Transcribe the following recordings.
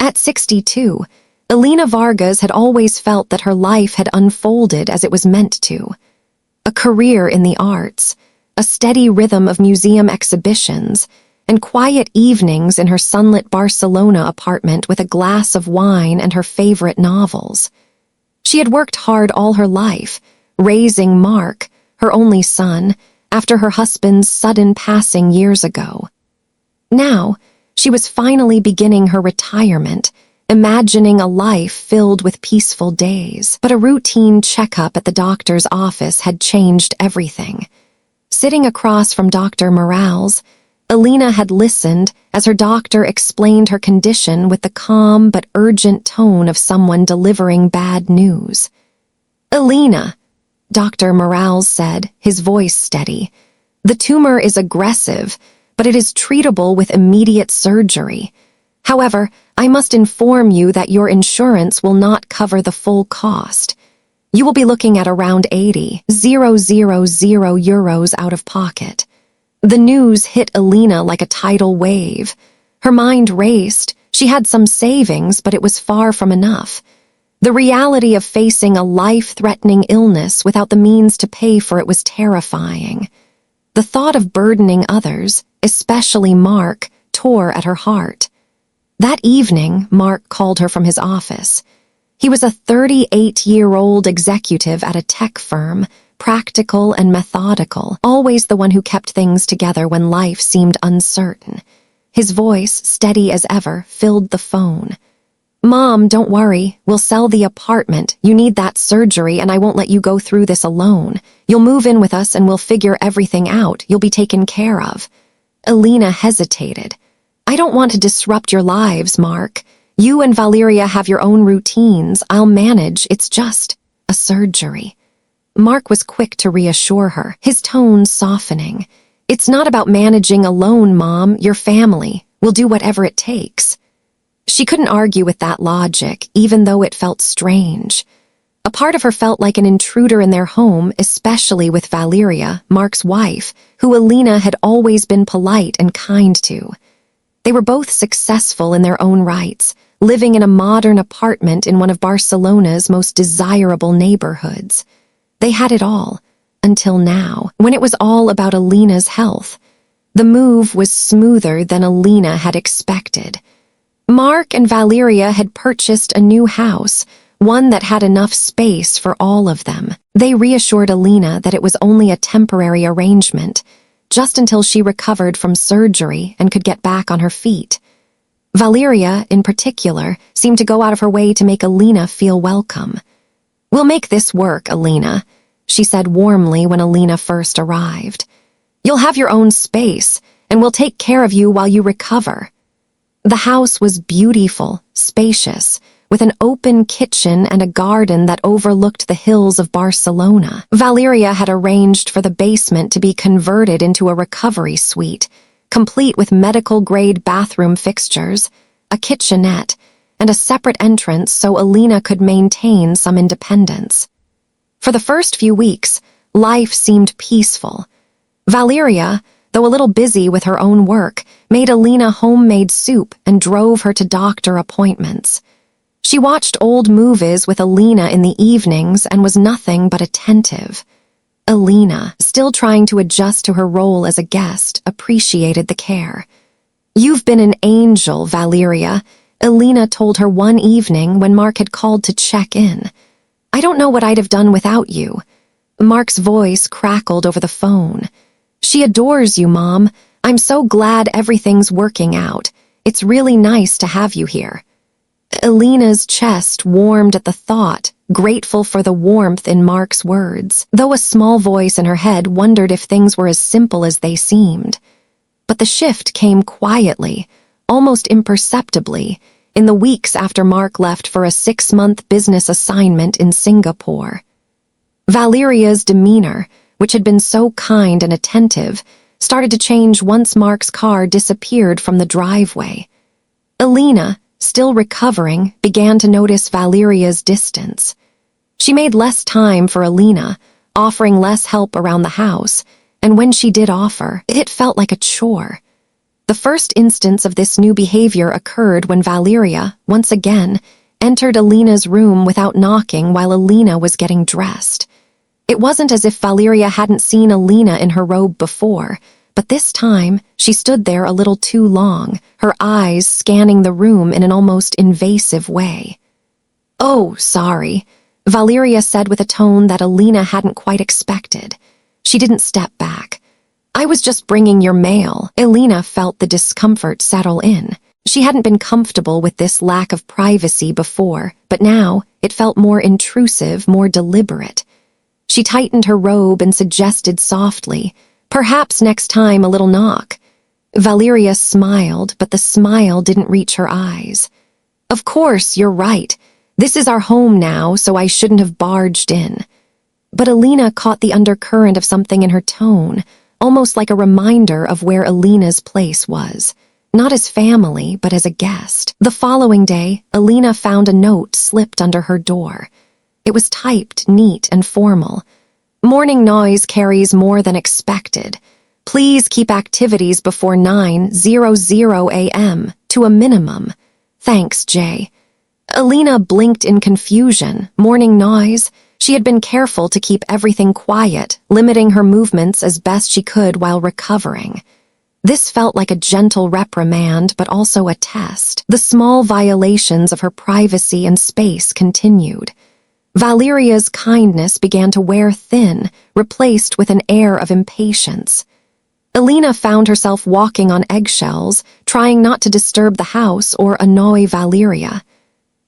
At 62, Elena Vargas had always felt that her life had unfolded as it was meant to. A career in the arts, a steady rhythm of museum exhibitions, and quiet evenings in her sunlit Barcelona apartment with a glass of wine and her favorite novels. She had worked hard all her life, raising Marc, her only son, after her husband's sudden passing years ago. Now, she was finally beginning her retirement, imagining a life filled with peaceful days. But a routine checkup at the doctor's office had changed everything. Sitting across from Dr. Morales, Elena had listened as her doctor explained her condition with the calm but urgent tone of someone delivering bad news. "Elena," Dr. Morales said, his voice steady, "the tumor is aggressive, but it is treatable with immediate surgery. However, I must inform you that your insurance will not cover the full cost. You will be looking at around 80,000 euros out of pocket." The news hit Elena like a tidal wave. Her mind raced. She had some savings, but it was far from enough. The reality of facing a life-threatening illness without the means to pay for it was terrifying. The thought of burdening others, especially Marc, tore at her heart. That evening, Marc called her from his office. He was a 38-year-old executive at a tech firm, practical and methodical, always the one who kept things together when life seemed uncertain. His voice, steady as ever, filled the phone. "Mom, don't worry. We'll sell the apartment. You need that surgery, and I won't let you go through this alone. You'll move in with us and we'll figure everything out. You'll be taken care of." Elena hesitated. "I don't want to disrupt your lives, Marc. You and Valeria have your own routines. I'll manage. It's just a surgery." Marc was quick to reassure her, his tone softening. "It's not about managing alone, Mom. Your family. We'll do whatever it takes." She couldn't argue with that logic, even though it felt strange. A part of her felt like an intruder in their home, especially with Valeria, Marc's wife, who Elena had always been polite and kind to. They were both successful in their own rights, living in a modern apartment in one of Barcelona's most desirable neighborhoods. They had it all, until now, when it was all about Elena's health. The move was smoother than Elena had expected. Marc and Valeria had purchased a new house, one that had enough space for all of them. They reassured Elena that it was only a temporary arrangement, just until she recovered from surgery and could get back on her feet. Valeria, in particular, seemed to go out of her way to make Elena feel welcome. "We'll make this work, Elena," she said warmly when Elena first arrived. "You'll have your own space, and we'll take care of you while you recover." The house was beautiful, spacious, with an open kitchen and a garden that overlooked the hills of Barcelona. Valeria had arranged for the basement to be converted into a recovery suite, complete with medical-grade bathroom fixtures, a kitchenette, and a separate entrance so Elena could maintain some independence. For the first few weeks, life seemed peaceful. Valeria, though a little busy with her own work, made Elena homemade soup and drove her to doctor appointments. She watched old movies with Elena in the evenings and was nothing but attentive. Elena, still trying to adjust to her role as a guest, appreciated the care. "You've been an angel, Valeria," Elena told her one evening when Marc had called to check in. "I don't know what I'd have done without you." Marc's voice crackled over the phone. "She adores you, Mom. I'm so glad everything's working out. It's really nice to have you here." Elena's chest warmed at the thought, grateful for the warmth in Marc's words, though a small voice in her head wondered if things were as simple as they seemed. But the shift came quietly, almost imperceptibly, in the weeks after Marc left for a 6-month business assignment in Singapore. Valeria's demeanor, which had been so kind and attentive, started to change once Marc's car disappeared from the driveway. Elena, still recovering, began to notice Valeria's distance. She made less time for Elena, offering less help around the house, and when she did offer, it felt like a chore. The first instance of this new behavior occurred when Valeria, once again, entered Elena's room without knocking while Elena was getting dressed. It wasn't as if Valeria hadn't seen Elena in her robe before, but this time she stood there a little too long, her eyes scanning the room in an almost invasive way. "Oh, sorry," Valeria said with a tone that Elena hadn't quite expected. She didn't step back. "I was just bringing your mail." Elena felt the discomfort settle in. She hadn't been comfortable with this lack of privacy before, but now it felt more intrusive, more deliberate. She tightened her robe and suggested softly, "Perhaps next time a little knock." Valeria smiled, but the smile didn't reach her eyes. "Of course, you're right. This is our home now, so I shouldn't have barged in." But Elena caught the undercurrent of something in her tone, almost like a reminder of where Elena's place was. Not as family, but as a guest. The following day, Elena found a note slipped under her door. It was typed, neat and formal. "Morning noise carries more than expected. Please keep activities before 9:00 a.m. to a minimum. Thanks, Jay." Elena blinked in confusion. Morning noise? She had been careful to keep everything quiet, limiting her movements as best she could while recovering. This felt like a gentle reprimand, but also a test. The small violations of her privacy and space continued. Valeria's kindness began to wear thin, replaced with an air of impatience. Elena found herself walking on eggshells, trying not to disturb the house or annoy Valeria.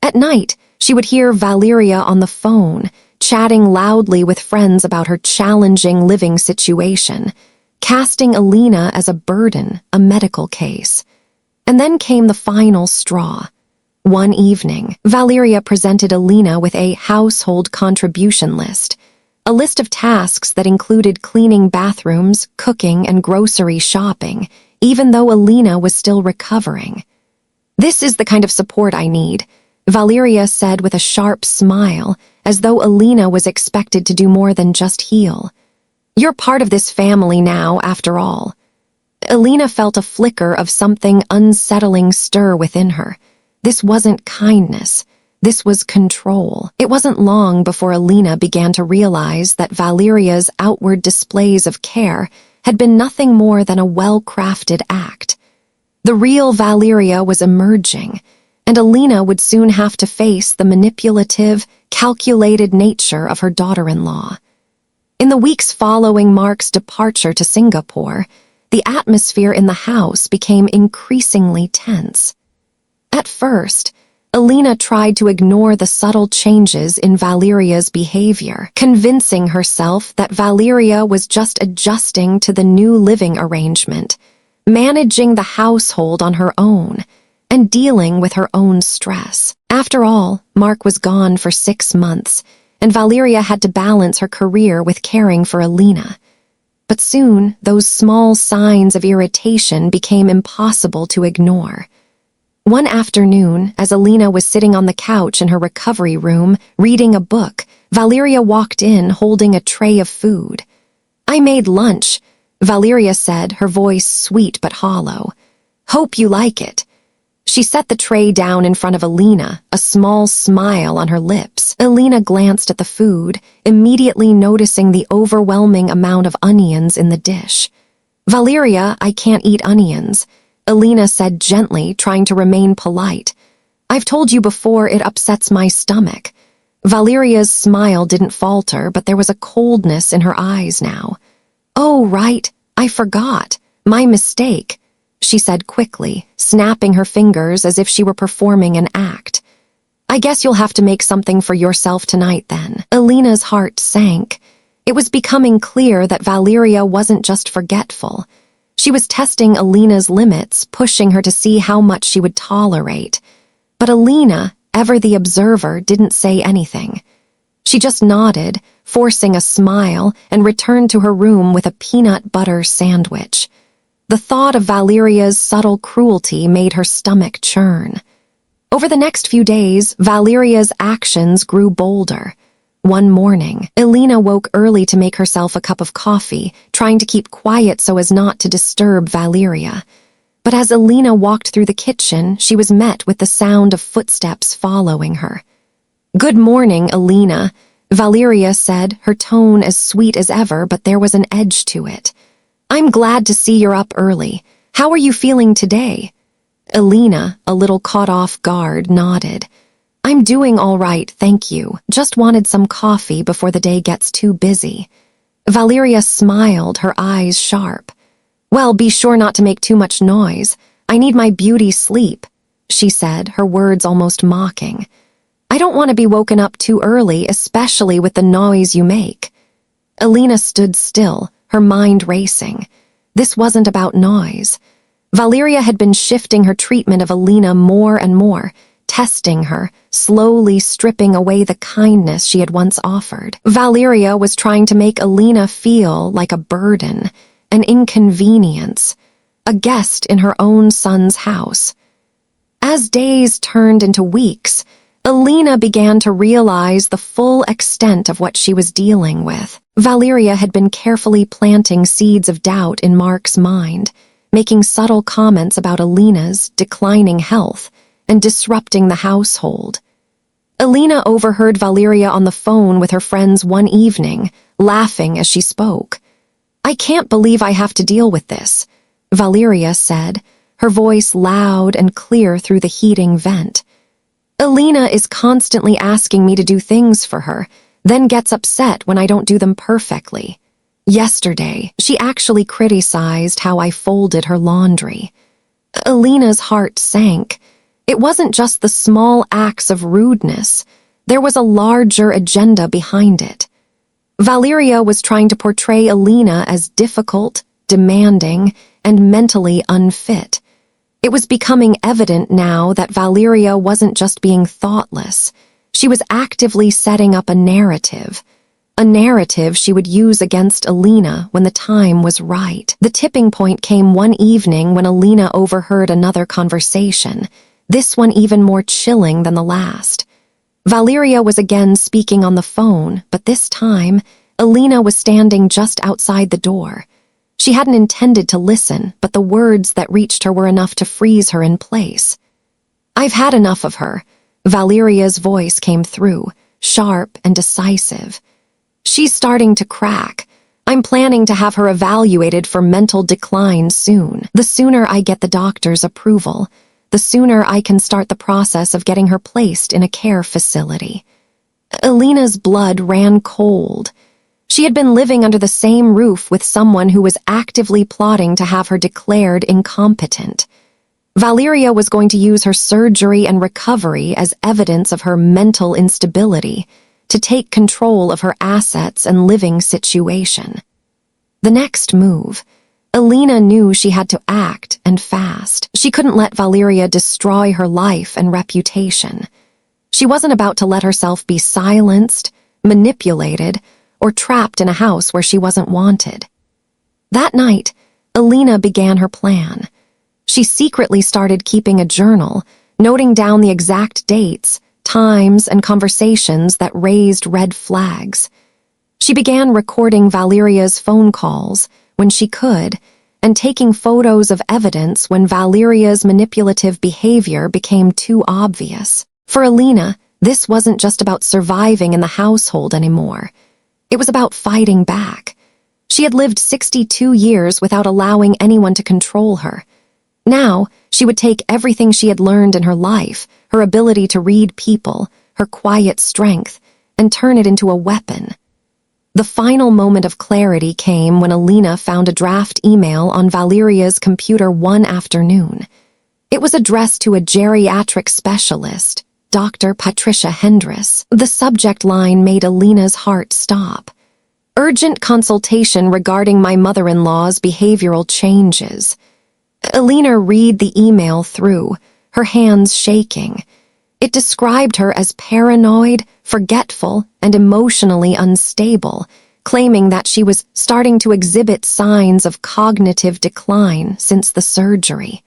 At night, she would hear Valeria on the phone, chatting loudly with friends about her challenging living situation, casting Elena as a burden, a medical case. And then came the final straw. One evening, Valeria presented Elena with a household contribution list, a list of tasks that included cleaning bathrooms, cooking, and grocery shopping, even though Elena was still recovering. "This is the kind of support I need," Valeria said with a sharp smile, as though Elena was expected to do more than just heal. "You're part of this family now, after all." Elena felt a flicker of something unsettling stir within her. This wasn't kindness. This was control. It wasn't long before Elena began to realize that Valeria's outward displays of care had been nothing more than a well-crafted act. The real Valeria was emerging, and Elena would soon have to face the manipulative, calculated nature of her daughter-in-law. In the weeks following Marc's departure to Singapore, the atmosphere in the house became increasingly tense. At first, Elena tried to ignore the subtle changes in Valeria's behavior, convincing herself that Valeria was just adjusting to the new living arrangement, managing the household on her own, and dealing with her own stress. After all, Marc was gone for 6 months, and Valeria had to balance her career with caring for Elena. But soon, those small signs of irritation became impossible to ignore. One afternoon, as Elena was sitting on the couch in her recovery room, reading a book, Valeria walked in holding a tray of food. "I made lunch," Valeria said, her voice sweet but hollow. "Hope you like it." She set the tray down in front of Elena, a small smile on her lips. Elena glanced at the food, immediately noticing the overwhelming amount of onions in the dish. "Valeria, I can't eat onions," Elena said gently, trying to remain polite. "I've told you before it upsets my stomach." Valeria's smile didn't falter, but there was a coldness in her eyes now. "Oh, right, I forgot. My mistake," she said quickly, snapping her fingers as if she were performing an act. "I guess you'll have to make something for yourself tonight then." Elena's heart sank. It was becoming clear that Valeria wasn't just forgetful. She was testing Elena's limits, pushing her to see how much she would tolerate. But Elena, ever the observer, didn't say anything. She just nodded, forcing a smile, and returned to her room with a peanut butter sandwich. The thought of Valeria's subtle cruelty made her stomach churn. Over the next few days, Valeria's actions grew bolder. One morning, Elena woke early to make herself a cup of coffee, trying to keep quiet so as not to disturb Valeria. But as Elena walked through the kitchen, she was met with the sound of footsteps following her. "Good morning, Elena," Valeria said, her tone as sweet as ever, but there was an edge to it. "I'm glad to see you're up early. How are you feeling today?" Elena, a little caught off guard, nodded. "I'm doing all right, thank you. Just wanted some coffee before the day gets too busy." Valeria smiled, her eyes sharp. "Well, be sure not to make too much noise. I need my beauty sleep," she said, her words almost mocking. "I don't want to be woken up too early, especially with the noise you make." Elena stood still, her mind racing. This wasn't about noise. Valeria had been shifting her treatment of Elena more and more, testing her, slowly stripping away the kindness she had once offered. Valeria was trying to make Elena feel like a burden, an inconvenience, a guest in her own son's house. As days turned into weeks, Elena began to realize the full extent of what she was dealing with. Valeria had been carefully planting seeds of doubt in Marc's mind, making subtle comments about Elena's declining health and disrupting the household. Elena overheard Valeria on the phone with her friends one evening, laughing as she spoke. "I can't believe I have to deal with this," Valeria said, her voice loud and clear through the heating vent. "Elena is constantly asking me to do things for her, then gets upset when I don't do them perfectly. Yesterday, she actually criticized how I folded her laundry." Elena's heart sank. It wasn't just the small acts of rudeness. There was a larger agenda behind it. Valeria was trying to portray Elena as difficult, demanding, and mentally unfit. It was becoming evident now that Valeria wasn't just being thoughtless. She was actively setting up a narrative she would use against Elena when the time was right. The tipping point came one evening when Elena overheard another conversation, this one even more chilling than the last. Valeria was again speaking on the phone, but this time, Elena was standing just outside the door. She hadn't intended to listen, but the words that reached her were enough to freeze her in place. "I've had enough of her," Valeria's voice came through, sharp and decisive. "She's starting to crack. I'm planning to have her evaluated for mental decline soon. The sooner I get the doctor's approval, the sooner I can start the process of getting her placed in a care facility." Elena's blood ran cold. She had been living under the same roof with someone who was actively plotting to have her declared incompetent. Valeria was going to use her surgery and recovery as evidence of her mental instability, to take control of her assets and living situation. The next move, Elena knew she had to act, and fast. She couldn't let Valeria destroy her life and reputation. She wasn't about to let herself be silenced, manipulated, or trapped in a house where she wasn't wanted. That night, Elena began her plan. She secretly started keeping a journal, noting down the exact dates, times, and conversations that raised red flags. She began recording Valeria's phone calls when she could, and taking photos of evidence when Valeria's manipulative behavior became too obvious. For Elena, this wasn't just about surviving in the household anymore. It was about fighting back. She had lived 62 years without allowing anyone to control her. Now, she would take everything she had learned in her life, her ability to read people, her quiet strength, and turn it into a weapon. The final moment of clarity came when Elena found a draft email on Valeria's computer one afternoon. It was addressed to a geriatric specialist, Dr. Patricia Hendris. The subject line made Elena's heart stop. "Urgent consultation regarding my mother-in-law's behavioral changes." Elena read the email through, her hands shaking. It described her as paranoid, forgetful, and emotionally unstable, claiming that she was starting to exhibit signs of cognitive decline since the surgery.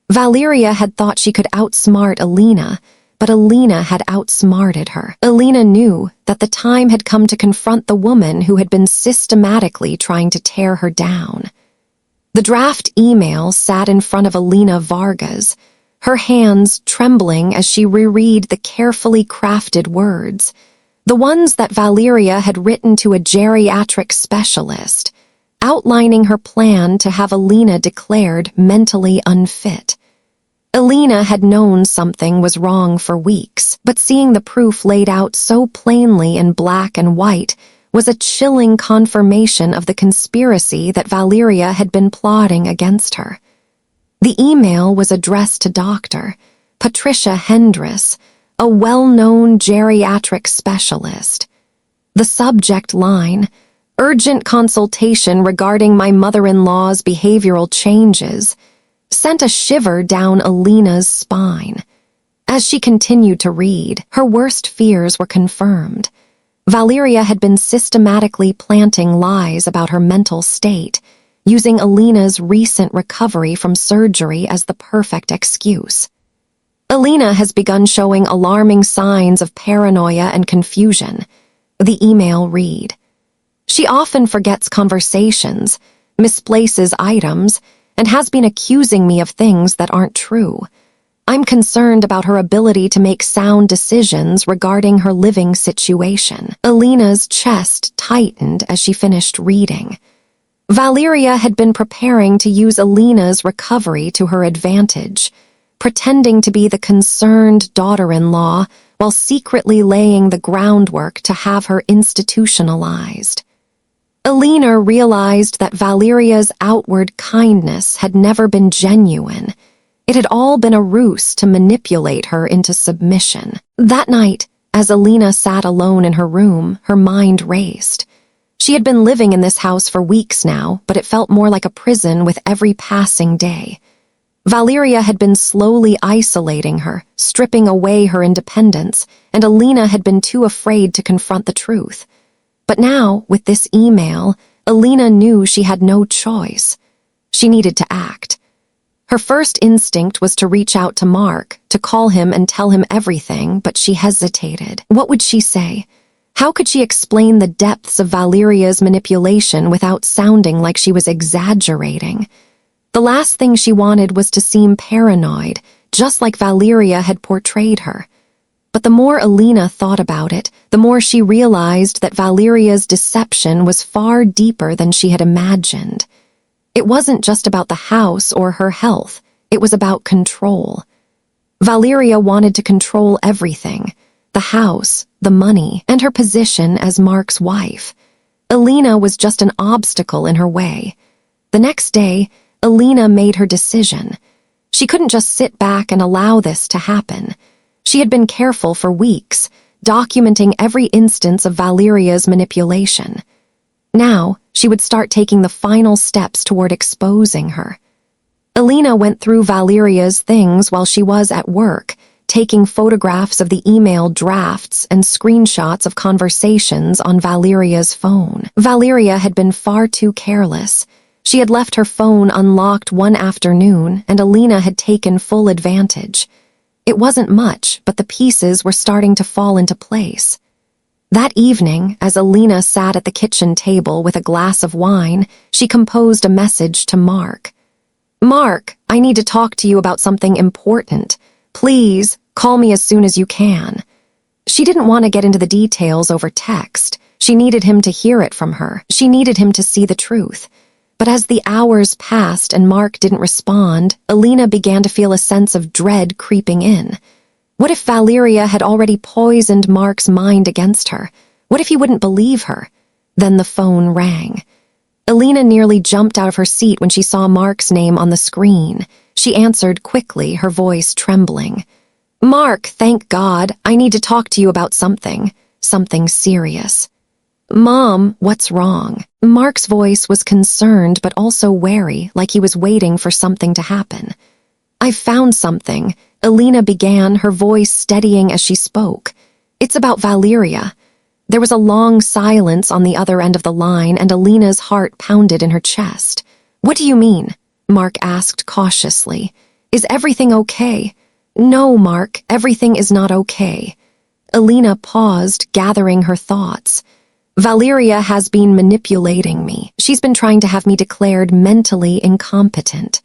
Valeria had thought she could outsmart Elena, but Elena had outsmarted her. Elena knew that the time had come to confront the woman who had been systematically trying to tear her down. The draft email sat in front of Elena Vargas, her hands trembling as she reread the carefully crafted words, the ones that Valeria had written to a geriatric specialist, outlining her plan to have Elena declared mentally unfit. Elena had known something was wrong for weeks, but seeing the proof laid out so plainly in black and white was a chilling confirmation of the conspiracy that Valeria had been plotting against her. The email was addressed to Dr. Patricia Hendris, a well-known geriatric specialist. The subject line, "Urgent consultation regarding my mother-in-law's behavioral changes," sent a shiver down Elena's spine. As she continued to read, her worst fears were confirmed. Valeria had been systematically planting lies about her mental state, using Elena's recent recovery from surgery as the perfect excuse. Elena has begun showing alarming signs of paranoia and confusion, the email read. She often forgets conversations, misplaces items, and has been accusing me of things that aren't true. I'm concerned about her ability to make sound decisions regarding her living situation. Elena's chest tightened as she finished reading. Valeria had been preparing to use Elena's recovery to her advantage, pretending to be the concerned daughter-in-law while secretly laying the groundwork to have her institutionalized. Elena realized that Valeria's outward kindness had never been genuine. It had all been a ruse to manipulate her into submission. That night, as Elena sat alone in her room, her mind raced. She had been living in this house for weeks now, but it felt more like a prison with every passing day. Valeria had been slowly isolating her, stripping away her independence, and Elena had been too afraid to confront the truth. But now, with this email, Elena knew she had no choice. She needed to act. Her first instinct was to reach out to Marc, to call him and tell him everything, but she hesitated. What would she say? How could she explain the depths of Valeria's manipulation without sounding like she was exaggerating? The last thing she wanted was to seem paranoid, just like Valeria had portrayed her. But the more Elena thought about it, the more she realized that Valeria's deception was far deeper than she had imagined. It wasn't just about the house or her health, it was about control. Valeria wanted to control everything, the house, the money, and her position as Marc's wife. Elena was just an obstacle in her way. The next day, Elena made her decision. She couldn't just sit back and allow this to happen. She had been careful for weeks, documenting every instance of Valeria's manipulation. Now, she would start taking the final steps toward exposing her. Elena went through Valeria's things while she was at work, taking photographs of the email drafts and screenshots of conversations on Valeria's phone. Valeria had been far too careless. She had left her phone unlocked one afternoon, and Elena had taken full advantage. It wasn't much, but the pieces were starting to fall into place. That evening, as Elena sat at the kitchen table with a glass of wine, she composed a message to Marc. "Marc, I need to talk to you about something important. Please, call me as soon as you can." She didn't want to get into the details over text. She needed him to hear it from her. She needed him to see the truth. But as the hours passed and Marc didn't respond, Elena began to feel a sense of dread creeping in. What if Valeria had already poisoned Marc's mind against her? What if he wouldn't believe her? Then the phone rang. Elena nearly jumped out of her seat when she saw Marc's name on the screen. She answered quickly, her voice trembling. "Marc, thank God. I need to talk to you about something. Something serious." "Mom, what's wrong?" Marc's voice was concerned but also wary, like he was waiting for something to happen. "I've found something," Elena began, her voice steadying as she spoke. "It's about Valeria." There was a long silence on the other end of the line, and Elena's heart pounded in her chest. "What do you mean?" Marc asked cautiously. "Is everything okay?" "No, Marc, everything is not okay." Elena paused, gathering her thoughts. Valeria has been manipulating me. She's been trying to have me declared mentally incompetent.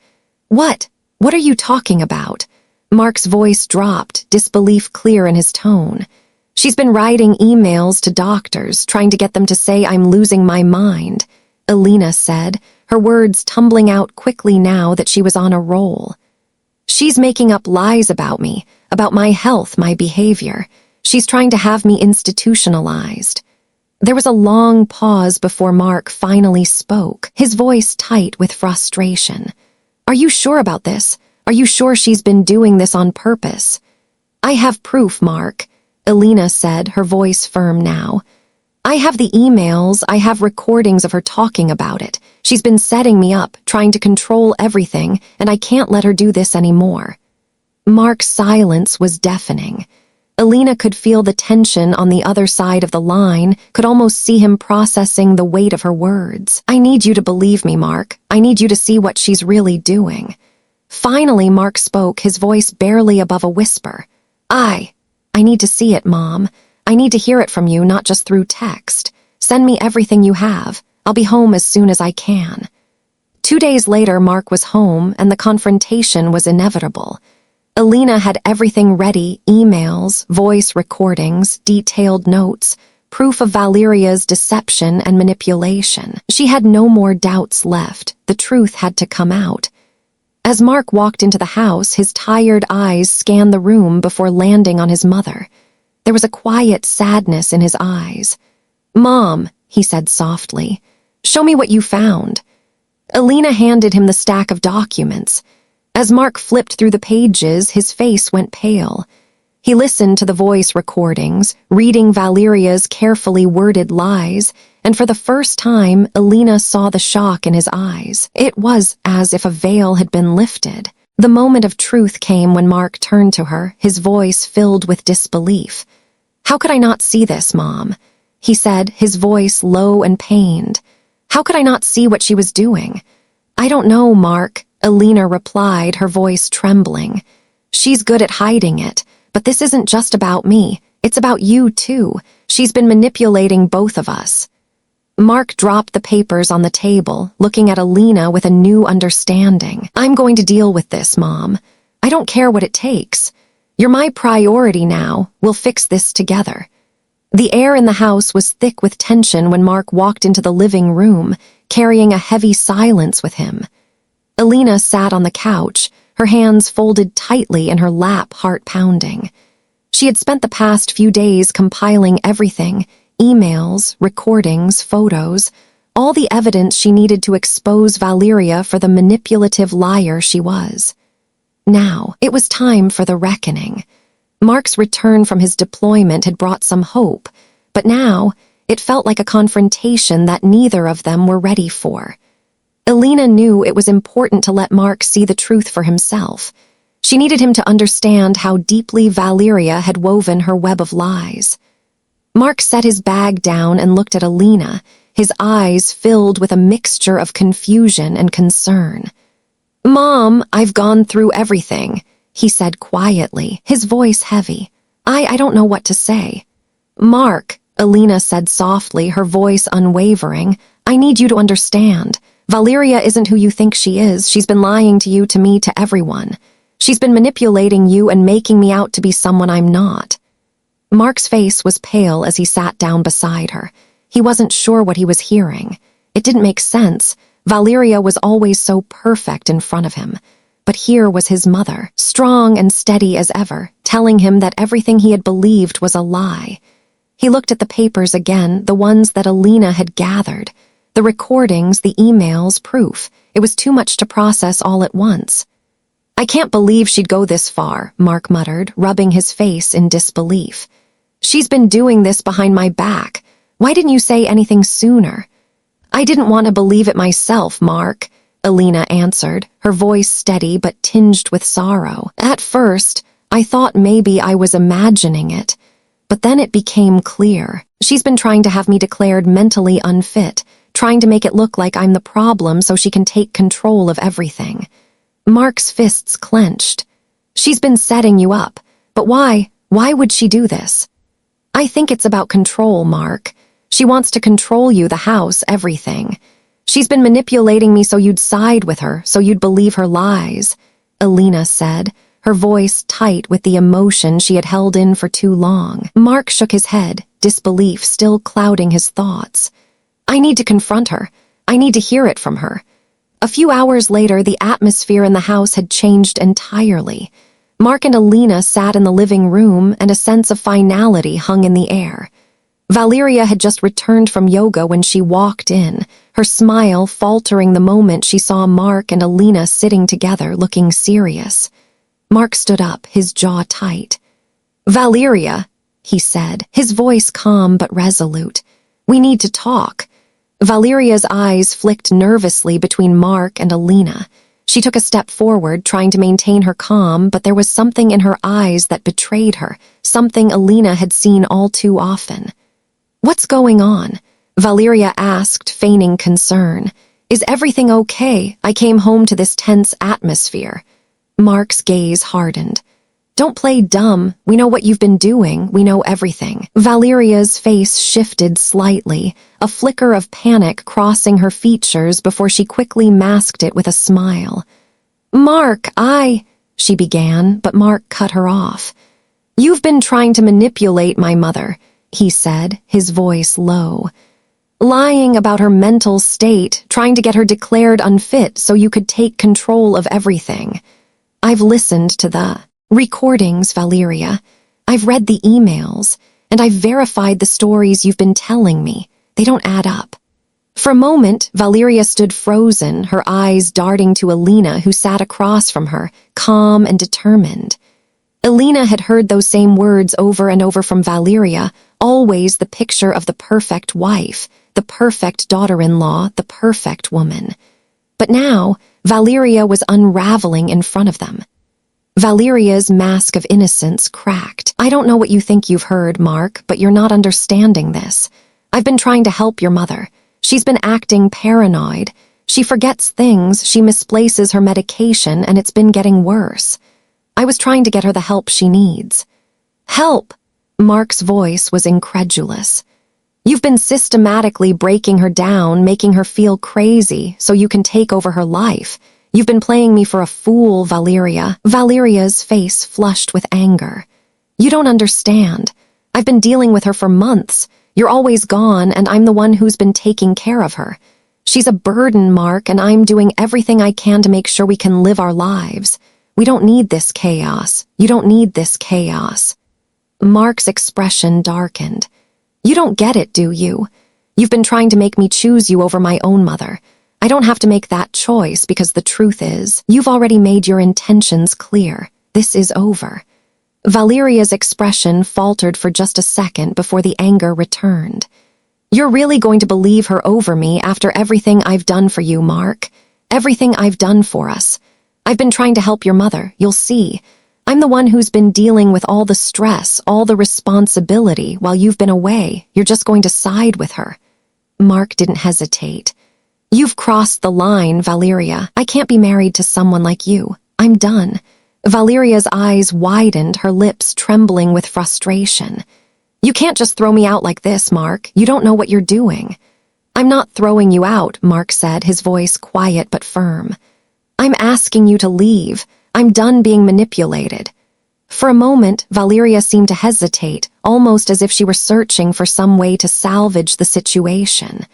What? What are you talking about? Marc's voice dropped, disbelief clear in his tone. She's been writing emails to doctors, trying to get them to say I'm losing my mind, Elena said, her words tumbling out quickly now that she was on a roll. She's making up lies about me, about my health, my behavior. She's trying to have me institutionalized. There was a long pause before Marc finally spoke, his voice tight with frustration. Are you sure about this? Are you sure she's been doing this on purpose? I have proof, Marc, Elena said, her voice firm now. I have the emails, I have recordings of her talking about it. She's been setting me up, trying to control everything, and I can't let her do this anymore. Marc's silence was deafening. Elena could feel the tension on the other side of the line, could almost see him processing the weight of her words. I need you to believe me, Marc. I need you to see what she's really doing. Finally, Marc spoke, his voice barely above a whisper. I need to see it, Mom. I need to hear it from you, not just through text. Send me everything you have. I'll be home as soon as I can. 2 days later, Marc was home, and the confrontation was inevitable. Elena had everything ready, emails, voice recordings, detailed notes, proof of Valeria's deception and manipulation. She had no more doubts left. The truth had to come out. As Marc walked into the house, his tired eyes scanned the room before landing on his mother. There was a quiet sadness in his eyes. Mom, he said softly, show me what you found. Elena handed him the stack of documents. As Marc flipped through the pages, his face went pale. He listened to the voice recordings, reading Valeria's carefully worded lies, and for the first time, Elena saw the shock in his eyes. It was as if a veil had been lifted. The moment of truth came when Marc turned to her, his voice filled with disbelief. How could I not see this, Mom? He said, his voice low and pained. How could I not see what she was doing? I don't know, Marc, Elena replied, her voice trembling. She's good at hiding it, but this isn't just about me. It's about you, too. She's been manipulating both of us. Marc dropped the papers on the table, looking at Elena with a new understanding. I'm going to deal with this, Mom. I don't care what it takes. You're my priority now. We'll fix this together. The air in the house was thick with tension when Marc walked into the living room, carrying a heavy silence with him. Elena sat on the couch, her hands folded tightly in her lap, heart pounding. She had spent the past few days compiling everything, emails, recordings, photos, all the evidence she needed to expose Valeria for the manipulative liar she was. Now, it was time for the reckoning. Marc's return from his deployment had brought some hope, but now it felt like a confrontation that neither of them were ready for. Elena knew it was important to let Marc see the truth for himself. She needed him to understand how deeply Valeria had woven her web of lies. Marc set his bag down and looked at Elena, his eyes filled with a mixture of confusion and concern. Mom, I've gone through everything, he said quietly, his voice heavy. I don't know what to say. Marc, Elena said softly, her voice unwavering, I need you to understand. Valeria isn't who you think she is. She's been lying to you, to me, to everyone. She's been manipulating you and making me out to be someone I'm not. Marc's face was pale as he sat down beside her. He wasn't sure what he was hearing. It didn't make sense. Valeria was always so perfect in front of him. But here was his mother, strong and steady as ever, telling him that everything he had believed was a lie. He looked at the papers again, the ones that Elena had gathered. The recordings, the emails, proof. It was too much to process all at once. I can't believe she'd go this far, Marc muttered, rubbing his face in disbelief. She's been doing this behind my back. Why didn't you say anything sooner? I didn't want to believe it myself, Marc, Elena answered, her voice steady but tinged with sorrow. At first, I thought maybe I was imagining it, but then it became clear. She's been trying to have me declared mentally unfit, trying to make it look like I'm the problem so she can take control of everything. Marc's fists clenched. She's been setting you up, but why? Why would she do this? I think it's about control, Marc. She wants to control you, the house, everything. She's been manipulating me so you'd side with her, so you'd believe her lies," Elena said, her voice tight with the emotion she had held in for too long. Marc shook his head, disbelief still clouding his thoughts. "I need to confront her. I need to hear it from her." A few hours later, the atmosphere in the house had changed entirely. Marc and Elena sat in the living room, and a sense of finality hung in the air. Valeria had just returned from yoga when she walked in, her smile faltering the moment she saw Marc and Elena sitting together, looking serious. Marc stood up, his jaw tight. "Valeria," he said, his voice calm but resolute. "We need to talk." Valeria's eyes flicked nervously between Marc and Elena. She took a step forward, trying to maintain her calm, but there was something in her eyes that betrayed her, something Elena had seen all too often. "What's going on?" Valeria asked, feigning concern. "Is everything okay? I came home to this tense atmosphere." Marc's gaze hardened. "Don't play dumb. We know what you've been doing. We know everything." Valeria's face shifted slightly, a flicker of panic crossing her features before she quickly masked it with a smile. "Marc, she began, but Marc cut her off. "You've been trying to manipulate my mother," he said, his voice low. "Lying about her mental state, trying to get her declared unfit so you could take control of everything. I've listened to the recordings, Valeria. I've read the emails, and I've verified the stories you've been telling me. They don't add up." For a moment, Valeria stood frozen, her eyes darting to Elena, who sat across from her, calm and determined. Elena had heard those same words over and over from Valeria, always the picture of the perfect wife, the perfect daughter-in-law, the perfect woman. But now, Valeria was unraveling in front of them. Valeria's mask of innocence cracked. "I don't know what you think you've heard, Marc, but you're not understanding this. I've been trying to help your mother. She's been acting paranoid. She forgets things, she misplaces her medication, and it's been getting worse. I was trying to get her the help she needs." "Help!" Marc's voice was incredulous. "You've been systematically breaking her down, making her feel crazy, so you can take over her life. You've been playing me for a fool, Valeria." Valeria's face flushed with anger. "You don't understand. I've been dealing with her for months. You're always gone, and I'm the one who's been taking care of her. She's a burden, Marc, and I'm doing everything I can to make sure we can live our lives. We don't need this chaos. You don't need this chaos." Marc's expression darkened. "You don't get it, do you? You've been trying to make me choose you over my own mother. I don't have to make that choice because the truth is, you've already made your intentions clear. This is over." Valeria's expression faltered for just a second before the anger returned. "You're really going to believe her over me after everything I've done for you, Marc? Everything I've done for us. I've been trying to help your mother, you'll see. I'm the one who's been dealing with all the stress, all the responsibility while you've been away. You're just going to side with her." Marc didn't hesitate. "You've crossed the line, Valeria. I can't be married to someone like you. I'm done." Valeria's eyes widened, her lips trembling with frustration. "You can't just throw me out like this, Marc. You don't know what you're doing." "I'm not throwing you out," Marc said, his voice quiet but firm. "I'm asking you to leave. I'm done being manipulated." For a moment, Valeria seemed to hesitate, almost as if she were searching for some way to salvage the situation.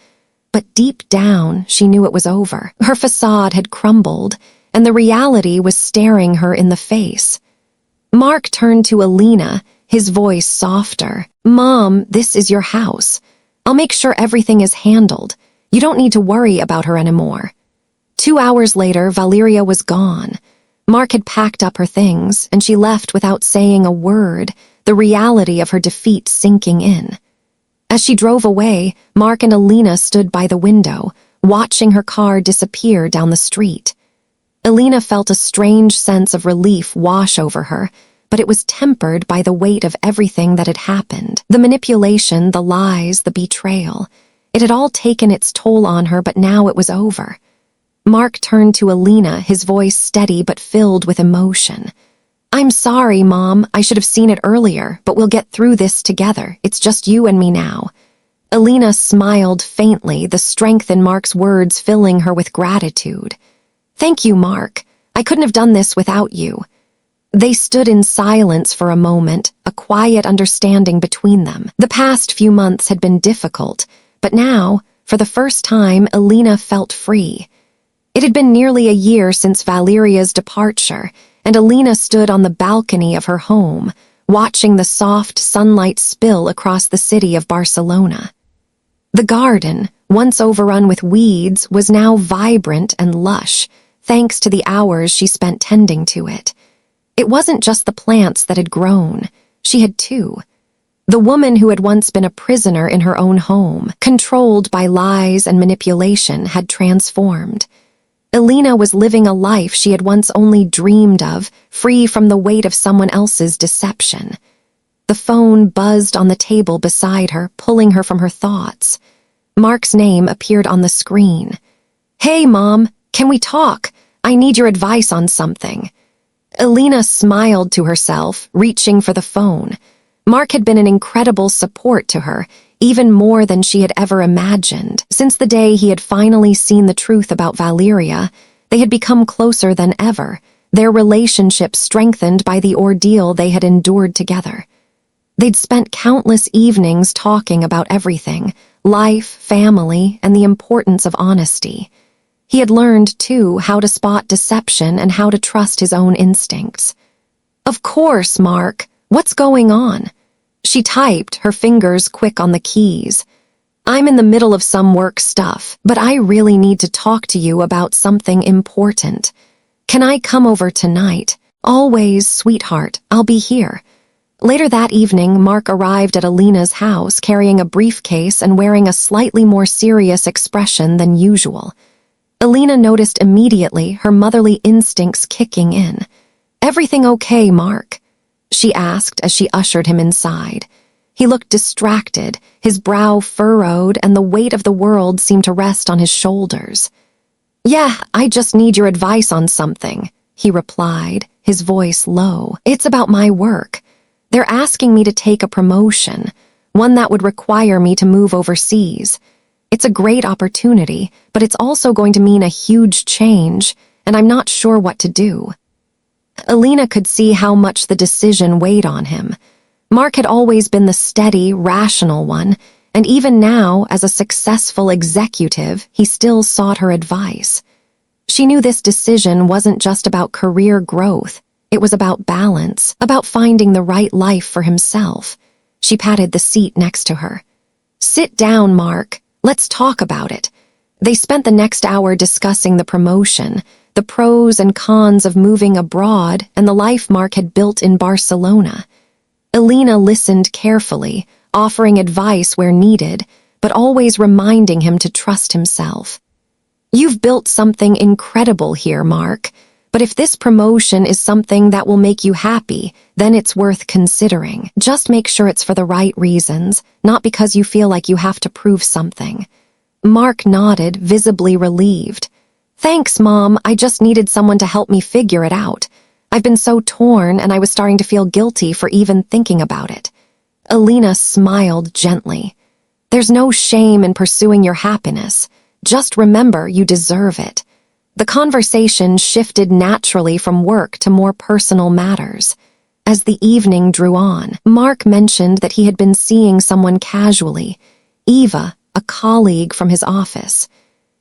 But deep down, she knew it was over. Her facade had crumbled, and the reality was staring her in the face. Marc turned to Elena, his voice softer. "Mom, this is your house. I'll make sure everything is handled. You don't need to worry about her anymore." 2 hours later, Valeria was gone. Marc had packed up her things, and she left without saying a word, the reality of her defeat sinking in. As she drove away, Marc and Elena stood by the window, watching her car disappear down the street. Elena felt a strange sense of relief wash over her, but it was tempered by the weight of everything that had happened. The manipulation, the lies, the betrayal. It had all taken its toll on her, but now it was over. Marc turned to Elena, his voice steady but filled with emotion. "I'm sorry, Mom. I should have seen it earlier, but we'll get through this together. It's just you and me now." Elena smiled faintly, the strength in Marc's words filling her with gratitude. "Thank you, Marc. I couldn't have done this without you." They stood in silence for a moment, a quiet understanding between them. The past few months had been difficult, but now, for the first time, Elena felt free. It had been nearly a year since Valeria's departure, and Elena stood on the balcony of her home, watching the soft sunlight spill across the city of Barcelona. The garden, once overrun with weeds, was now vibrant and lush, thanks to the hours she spent tending to it. It wasn't just the plants that had grown. She had too. The woman who had once been a prisoner in her own home, controlled by lies and manipulation, had transformed. Elena was living a life she had once only dreamed of, free from the weight of someone else's deception. The phone buzzed on the table beside her, pulling her from her thoughts. Marc's name appeared on the screen. "Hey, Mom, can we talk? I need your advice on something." Elena smiled to herself, reaching for the phone. Marc had been an incredible support to her, even more than she had ever imagined. Since the day he had finally seen the truth about Valeria, they had become closer than ever, their relationship strengthened by the ordeal they had endured together. They'd spent countless evenings talking about everything, life, family, and the importance of honesty. He had learned, too, how to spot deception and how to trust his own instincts. "Of course, Marc. What's going on?" She typed, her fingers quick on the keys. "I'm in the middle of some work stuff, but I really need to talk to you about something important. Can I come over tonight?" "Always, sweetheart. I'll be here." Later that evening, Marc arrived at Elena's house carrying a briefcase and wearing a slightly more serious expression than usual. Elena noticed immediately, her motherly instincts kicking in. "Everything okay, Marc?" she asked as she ushered him inside. He looked distracted, his brow furrowed, and the weight of the world seemed to rest on his shoulders. "Yeah, I just need your advice on something," he replied, his voice low. "It's about my work. They're asking me to take a promotion, one that would require me to move overseas. It's a great opportunity, but it's also going to mean a huge change, and I'm not sure what to do." Elena could see how much the decision weighed on him. Marc had always been the steady, rational one, and even now, as a successful executive, he still sought her advice. She knew this decision wasn't just about career growth. It was about balance, about finding the right life for himself. She patted the seat next to her. "Sit down, Marc. Let's talk about it." They spent the next hour discussing the promotion, the pros and cons of moving abroad, and the life Marc had built in Barcelona. Elena listened carefully, offering advice where needed, but always reminding him to trust himself. "You've built something incredible here, Marc. But if this promotion is something that will make you happy, then it's worth considering. Just make sure it's for the right reasons, not because you feel like you have to prove something." Marc nodded, visibly relieved. "Thanks, Mom. I just needed someone to help me figure it out. I've been so torn, and I was starting to feel guilty for even thinking about it." Elena smiled gently. "There's no shame in pursuing your happiness. Just remember you deserve it." The conversation shifted naturally from work to more personal matters. As the evening drew on, Marc mentioned that he had been seeing someone casually, Eva, a colleague from his office.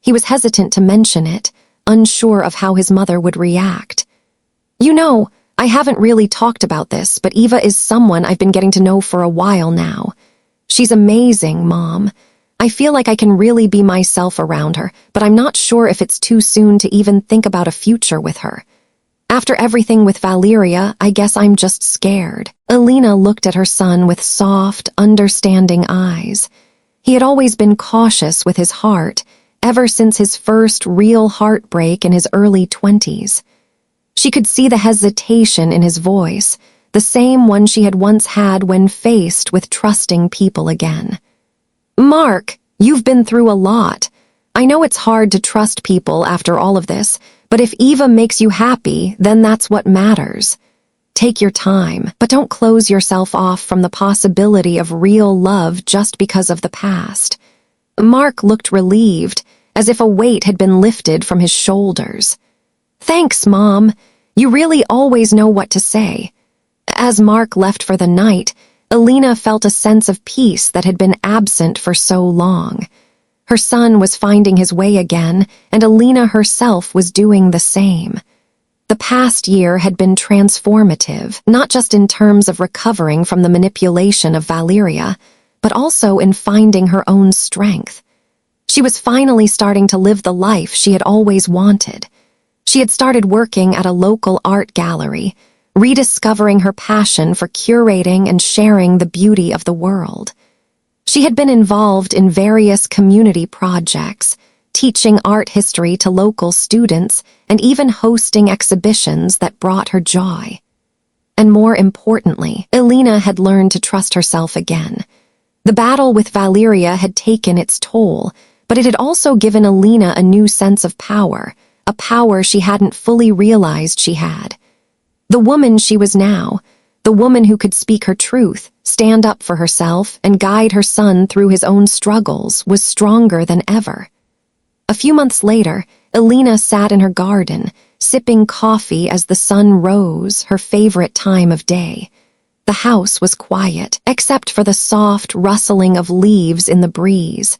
He was hesitant to mention it, unsure of how his mother would react. "You know, I haven't really talked about this, but Eva is someone I've been getting to know for a while now. She's amazing, Mom. I feel like I can really be myself around her, but I'm not sure if it's too soon to even think about a future with her. After everything with Valeria, I guess I'm just scared." Elena looked at her son with soft, understanding eyes. He had always been cautious with his heart, ever since his first real heartbreak in his early 20s. She could see the hesitation in his voice, the same one she had once had when faced with trusting people again. "Marc, you've been through a lot. I know it's hard to trust people after all of this, but if Eva makes you happy, then that's what matters. Take your time, but don't close yourself off from the possibility of real love just because of the past. Marc looked relieved, as if a weight had been lifted from his shoulders. Thanks, Mom. You really always know what to say. As Marc left for the night, Elena felt a sense of peace that had been absent for so long. Her son was finding his way again, and Elena herself was doing the same. The past year had been transformative, not just in terms of recovering from the manipulation of Valeria, but also in finding her own strength. She was finally starting to live the life she had always wanted. She had started working at a local art gallery, rediscovering her passion for curating and sharing the beauty of the world. She had been involved in various community projects, teaching art history to local students and even hosting exhibitions that brought her joy. And more importantly, Elena had learned to trust herself again. The battle with Valeria had taken its toll, but it had also given Elena a new sense of power, a power she hadn't fully realized she had. The woman she was now, the woman who could speak her truth, stand up for herself, and guide her son through his own struggles, was stronger than ever. A few months later, Elena sat in her garden, sipping coffee as the sun rose, her favorite time of day. The house was quiet, except for the soft rustling of leaves in the breeze.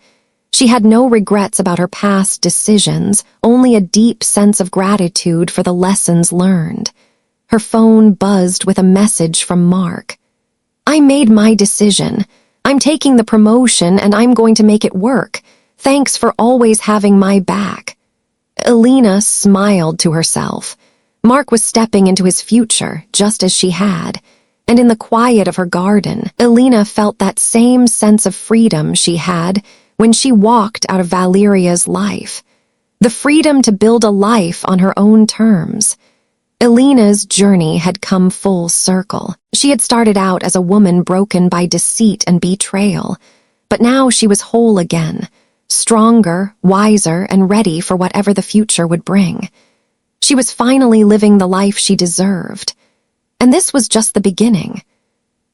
She had no regrets about her past decisions, only a deep sense of gratitude for the lessons learned. Her phone buzzed with a message from Marc. "I made my decision. I'm taking the promotion and I'm going to make it work. Thanks for always having my back." Elena smiled to herself. Marc was stepping into his future, just as she had. And in the quiet of her garden, Elena felt that same sense of freedom she had when she walked out of Valeria's life. The freedom to build a life on her own terms. Elena's journey had come full circle. She had started out as a woman broken by deceit and betrayal, but now she was whole again, stronger, wiser, and ready for whatever the future would bring. She was finally living the life she deserved. And this was just the beginning.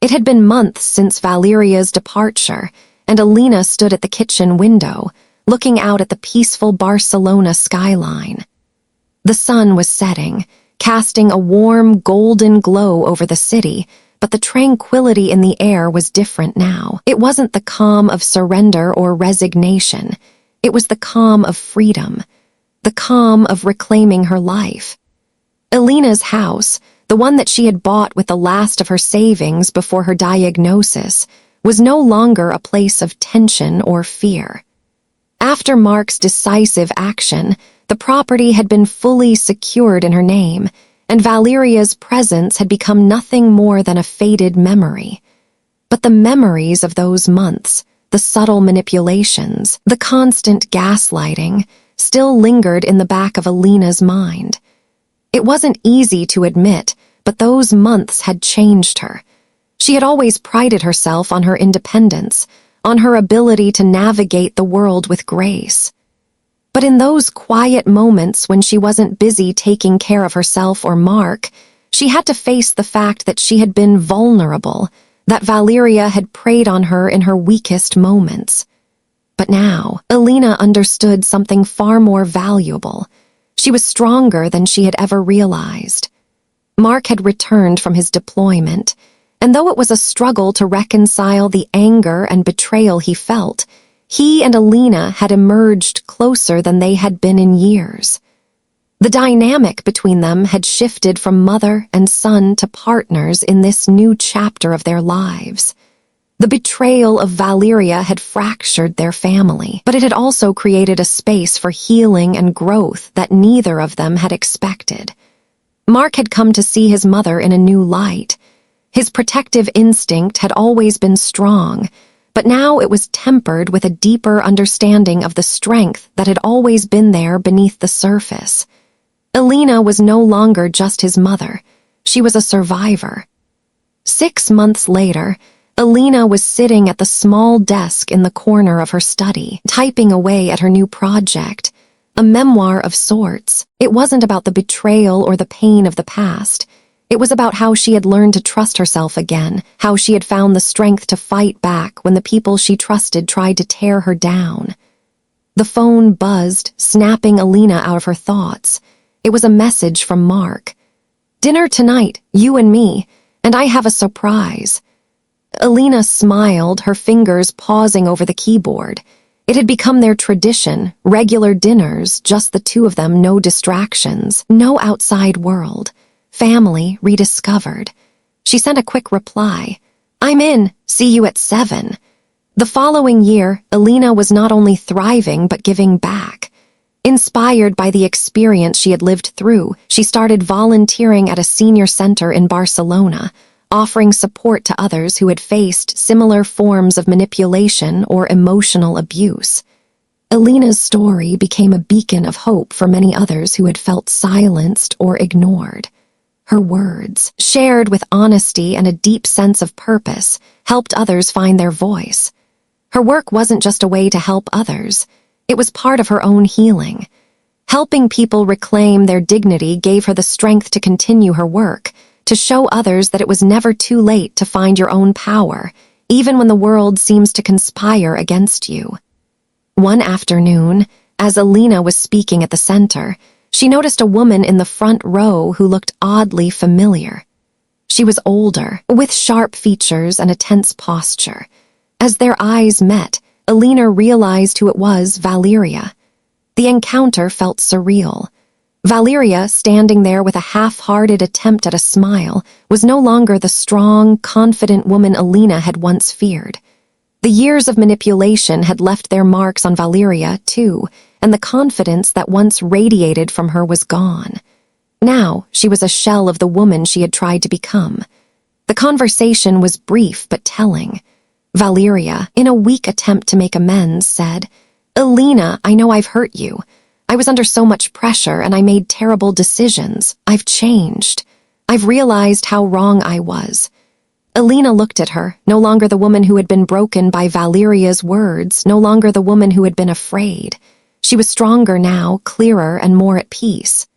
It had been months since Valeria's departure, and Elena stood at the kitchen window, looking out at the peaceful Barcelona skyline. The sun was setting, casting a warm, golden glow over the city, but the tranquility in the air was different now. It wasn't the calm of surrender or resignation. It was the calm of freedom, the calm of reclaiming her life. Elena's house, the one that she had bought with the last of her savings before her diagnosis, was no longer a place of tension or fear. After Marc's decisive action, the property had been fully secured in her name, and Valeria's presence had become nothing more than a faded memory. But the memories of those months, the subtle manipulations, the constant gaslighting, still lingered in the back of Elena's mind. It wasn't easy to admit, but those months had changed her. She had always prided herself on her independence, on her ability to navigate the world with grace. But in those quiet moments when she wasn't busy taking care of herself or Marc, she had to face the fact that she had been vulnerable, that Valeria had preyed on her in her weakest moments. But now, Elena understood something far more valuable. She was stronger than she had ever realized. Marc had returned from his deployment, and though it was a struggle to reconcile the anger and betrayal he felt, he and Elena had emerged closer than they had been in years. The dynamic between them had shifted from mother and son to partners in this new chapter of their lives. The betrayal of Valeria had fractured their family, but it had also created a space for healing and growth that neither of them had expected. Marc had come to see his mother in a new light. His protective instinct had always been strong, but now it was tempered with a deeper understanding of the strength that had always been there beneath the surface. Elena was no longer just his mother. She was a survivor. 6 months later, Elena was sitting at the small desk in the corner of her study, typing away at her new project, a memoir of sorts. It wasn't about the betrayal or the pain of the past. It was about how she had learned to trust herself again, how she had found the strength to fight back when the people she trusted tried to tear her down. The phone buzzed, snapping Elena out of her thoughts. It was a message from Marc. "Dinner tonight, you and me, and I have a surprise." Elena smiled, her fingers pausing over the keyboard. It had become their tradition, regular dinners, just the two of them, no distractions, no outside world. Family rediscovered. She sent a quick reply. "I'm in. See you at 7. The following year, Elena was not only thriving but giving back. Inspired by the experience she had lived through, she started volunteering at a senior center in Barcelona, offering support to others who had faced similar forms of manipulation or emotional abuse. Elena's story became a beacon of hope for many others who had felt silenced or ignored. Her words, shared with honesty and a deep sense of purpose, helped others find their voice. Her work wasn't just a way to help others. It was part of her own healing. Helping people reclaim their dignity gave her the strength to continue her work, to show others that it was never too late to find your own power, even when the world seems to conspire against you. One afternoon, as Elena was speaking at the center, she noticed a woman in the front row who looked oddly familiar. She was older, with sharp features and a tense posture. As their eyes met, Elena realized who it was: Valeria. The encounter felt surreal. Valeria, standing there with a half-hearted attempt at a smile, was no longer the strong, confident woman Elena had once feared. The years of manipulation had left their marks on Valeria, too, and the confidence that once radiated from her was gone. Now, she was a shell of the woman she had tried to become. The conversation was brief but telling. Valeria, in a weak attempt to make amends, said, "Elena, I know I've hurt you. I was under so much pressure and I made terrible decisions. I've changed. I've realized how wrong I was." Elena looked at her, no longer the woman who had been broken by Valeria's words, no longer the woman who had been afraid. She was stronger now, clearer and more at peace.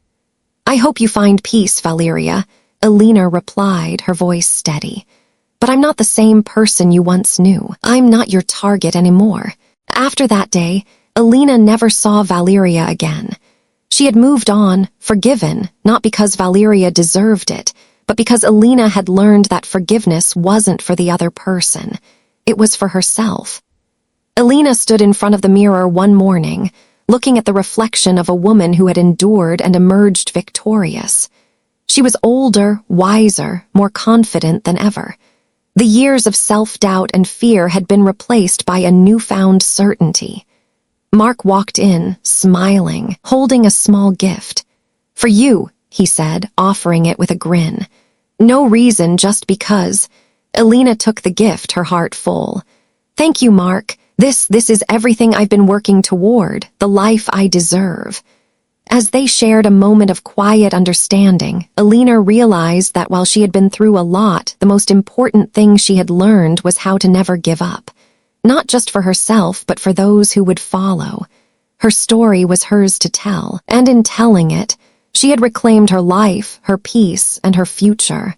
"I hope you find peace, Valeria," Elena replied, her voice steady. "But I'm not the same person you once knew. I'm not your target anymore." After that day, Elena never saw Valeria again. She had moved on, forgiven, not because Valeria deserved it, but because Elena had learned that forgiveness wasn't for the other person. It was for herself. Elena stood in front of the mirror one morning, looking at the reflection of a woman who had endured and emerged victorious. She was older, wiser, more confident than ever. The years of self-doubt and fear had been replaced by a newfound certainty. Marc walked in, smiling, holding a small gift. "For you," he said, offering it with a grin. "No reason, just because." Elena took the gift, her heart full. "Thank you, Marc. This is everything I've been working toward, the life I deserve." As they shared a moment of quiet understanding, Elena realized that while she had been through a lot, the most important thing she had learned was how to never give up. Not just for herself, but for those who would follow. Her story was hers to tell, and in telling it, she had reclaimed her life, her peace, and her future.